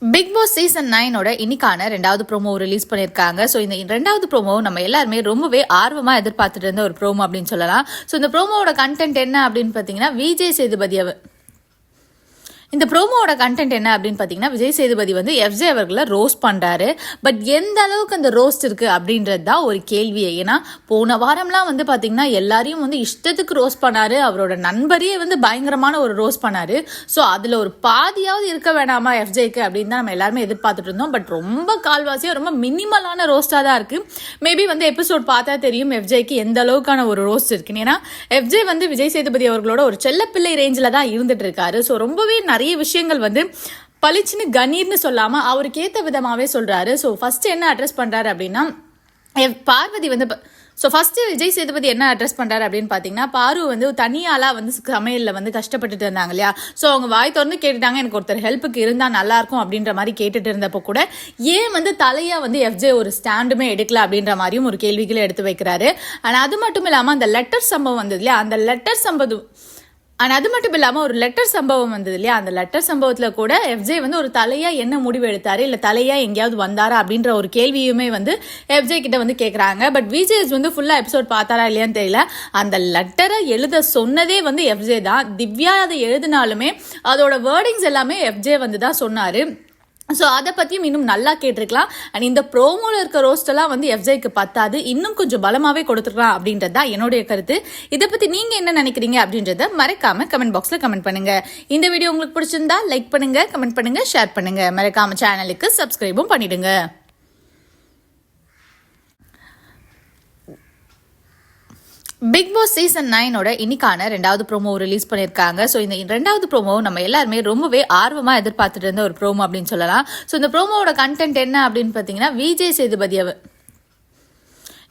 Big Boss season 9 இன்னைக்கான 2வது promo release பண்ணியிருக்காங்க. ஸோ இந்த 2வது ப்ரோமோ நம்ம எல்லாருமே ரொம்பவே ஆர்வமா எதிர்பார்த்துட்டு இருந்த ஒரு ப்ரோமோ அப்படின்னு சொல்லலாம். ஸோ இந்த ப்ரோமோவோட கண்டென்ட் என்ன அப்படின்னு பார்த்தீங்கன்னா, விஜய் சேதுபதி இந்த ப்ரோமோவோட கண்டென்ட் என்ன அப்படின்னு பார்த்தீங்கன்னா, விஜய் சேதுபதி வந்து எஃப்ஜே அவர்களை ரோஸ்ட் பண்ணுறாரு. பட் எந்த அளவுக்கு அந்த ரோஸ்ட் இருக்குது அப்படின்றது தான் ஒரு கேள்வியே. ஏன்னா போன வாரம்லாம் வந்து பார்த்தீங்கன்னா எல்லாரையும் வந்து இஷ்டத்துக்கு ரோஸ்ட் பண்ணார். அவரோட நண்பரையே வந்து பயங்கரமான ஒரு ரோஸ்ட் பண்ணார். ஸோ அதில் ஒரு பாதியாவது இருக்க வேணாமா எஃப்ஜேக்கு அப்படின்னு தான் நம்ம எல்லாருமே எதிர்பார்த்துட்டு இருந்தோம். பட் ரொம்ப கால்வாசியாக ரொம்ப மினிமலான ரோஸ்ட்டாக தான் இருக்குது. மேபி வந்து எபிசோட் பார்த்தா தெரியும் எஃப்ஜேக்கு எந்த அளவுக்கான ஒரு ரோஸ்ட் இருக்குன்னு. ஏன்னா எஃப்ஜே வந்து விஜய் சேதுபதி அவர்களோட ஒரு செல்லப்பிள்ளை ரேஞ்சில் தான் இருந்துட்டு இருக்காரு. ஸோ ரொம்பவே நிறைய விஷயங்கள் வந்து பளிச்சுன்னு கணீர்னு சொல்லாம அவருக்கு ஏத்த விதமாவே சொல்றாரு. ஸோ ஃபர்ஸ்ட் என்ன அட்ரஸ் பண்றாரு அப்படின்னா, பார்வதி வந்து ஃபர்ஸ்ட் விஜய் சேதுபதி என்ன அட்ரஸ் பண்றாரு அப்படின்னு பாத்தீங்கன்னா, பாரு வந்து தனியாலா வந்து சமையல்ல வந்து கஷ்டப்பட்டுட்டு இருந்தாங்க இல்லையா. ஸோ அவங்க வாய் திறந்து கேட்டுட்டாங்க, எனக்கு ஒருத்தர் ஹெல்ப்புக்கு இருந்தா நல்லா இருக்கும் அப்படின்ற மாதிரி கேட்டுட்டு இருந்தப்போ கூட ஏன் வந்து தலையா வந்து எஃப்ஜே ஒரு ஸ்டாண்டுமே எடுக்கல அப்படின்ற மாதிரியும் ஒரு கேள்விகளை எடுத்து வைக்கிறாரு. ஆனா அது மட்டும் இல்லாம அந்த லெட்டர் சம்பவம் வந்தது இல்லையா, அந்த லெட்டர் சம்பவம் அது மட்டும் இல்லாமல் ஒரு லெட்டர் சம்பவம் வந்தது இல்லையா, அந்த லெட்டர் சம்பவத்தில் கூட எஃப்ஜே வந்து ஒரு தலையா என்ன முடிவு எடுத்தாரு, இல்லை தலையா எங்கேயாவது வந்தாரா அப்படின்ற ஒரு கேள்வியுமே வந்து எஃப்ஜே கிட்ட வந்து கேட்குறாங்க. பட் விஜேஎஸ் வந்து ஃபுல்லாக எபிசோட் பார்த்தாரா இல்லையான்னு தெரியல. அந்த லெட்டரை எழுத சொன்னதே வந்து எஃப்ஜே தான். திவ்யா அதை எழுதினாலுமே அதோட வேர்டிங்ஸ் எல்லாமே எஃப்ஜே வந்து தான் சொன்னார். ஸோ அதை பற்றியும் இன்னும் நல்லா கேட்டிருக்கலாம். அண்ட் இந்த ப்ரோமோவில் இருக்க ரோஸ்டெல்லாம் வந்து எஃப்ஜேக்கு பத்தாது, இன்னும் கொஞ்சம் பலமாகவே கொடுத்துருக்கலாம் அப்படின்றது தான் என்னுடைய கருத்து. இதை பற்றி நீங்கள் என்ன நினைக்கிறீங்க அப்படின்றத மறக்காமல் கமெண்ட் பாக்ஸில் கமெண்ட் பண்ணுங்கள். இந்த வீடியோ உங்களுக்கு பிடிச்சிருந்தா லைக் பண்ணுங்கள், கமெண்ட் பண்ணுங்கள், ஷேர் பண்ணுங்கள். மறக்காமல் சேனலுக்கு சப்ஸ்கிரைபும் பண்ணிடுங்க. பிக் பாஸ் சீசன் 9 இன்னைக்கான 2வது ப்ரோமோ ரிலீஸ் பண்ணியிருக்காங்க. ஸோ இந்த 2வது ப்ரோமோ நம்ம எல்லாருமே ரொம்பவே ஆர்வமா எதிர்பார்த்துட்டு இருந்த ஒரு ப்ரோமோ அப்படின்னு சொல்லலாம். ஸோ இந்த ப்ரோமோவோட கண்டென்ட் என்ன அப்படின்னு பார்த்தீங்கன்னா, விஜய் சேதுபதி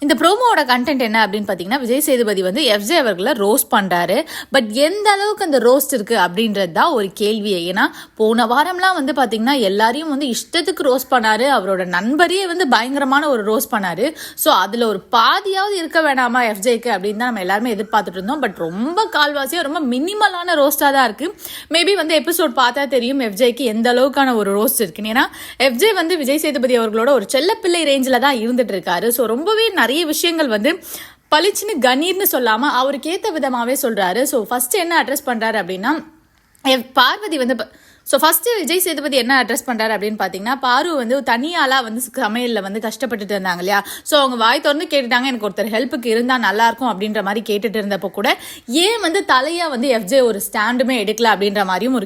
இந்த ப்ரோமோவோட கண்டென்ட் என்ன அப்படின்னு பார்த்தீங்கன்னா, விஜய் சேதுபதி வந்து எஃப்ஜே அவர்களை ரோஸ்ட் பண்ணுறாரு. பட் எந்த அளவுக்கு அந்த ரோஸ்ட் இருக்குது அப்படின்றது தான் ஒரு கேள்வியே. ஏன்னா போன வாரம்லாம் வந்து பார்த்தீங்கன்னா எல்லாரையும் வந்து இஷ்டத்துக்கு ரோஸ்ட் பண்ணார். அவரோட நண்பரையே வந்து பயங்கரமான ஒரு ரோஸ்ட் பண்ணார். ஸோ அதில் ஒரு பாதியாவது இருக்க வேணாமா எஃப்ஜேக்கு அப்படின்னு தான் நம்ம எல்லாருமே எதிர்பார்த்துட்டு இருந்தோம். பட் ரொம்ப கால்வாசியாக ரொம்ப மினிமலான ரோஸ்ட்டாக தான் இருக்குது. மேபி வந்து எபிசோட் பார்த்தா தெரியும் எஃப்ஜேக்கு எந்த அளவுக்கான ஒரு ரோஸ்ட் இருக்குன்னு. ஏன்னா எஃப்ஜே வந்து விஜய் சேதுபதி அவர்களோட ஒரு செல்லப்பிள்ளை ரேஞ்சில் தான் இருந்துட்டு இருக்காரு. ஸோ ரொம்பவே நிறைய விஷயங்கள் வந்து பளிச்சுன்னு கணீர்னு சொல்லாம அவருக்கு ஏத்த விதமாவே சொல்றாரு. ஸோ ஃபர்ஸ்ட் என்ன அட்ரஸ் பண்றாரு அப்படின்னா, பார்வதி வந்து ஃபர்ஸ்ட் விஜய் சேதுபதி என்ன அட்ரஸ் பண்றாரு அப்படின்னு பாத்தீங்கன்னா, பாரு வந்து தனியாலா வந்து சமையல்ல வந்து கஷ்டப்பட்டுட்டு இருந்தாங்க இல்லையா. ஸோ அவங்க வாய் திறந்து கேட்டுட்டாங்க, எனக்கு ஒருத்தர் ஹெல்ப்புக்கு இருந்தா நல்லா இருக்கும் அப்படின்ற மாதிரி கேட்டுட்டு இருந்தப்போ கூட ஏன் வந்து தலையா வந்து எஃப்ஜே ஒரு ஸ்டாண்டுமே எடுக்கல அப்படின்ற மாதிரியும் ஒரு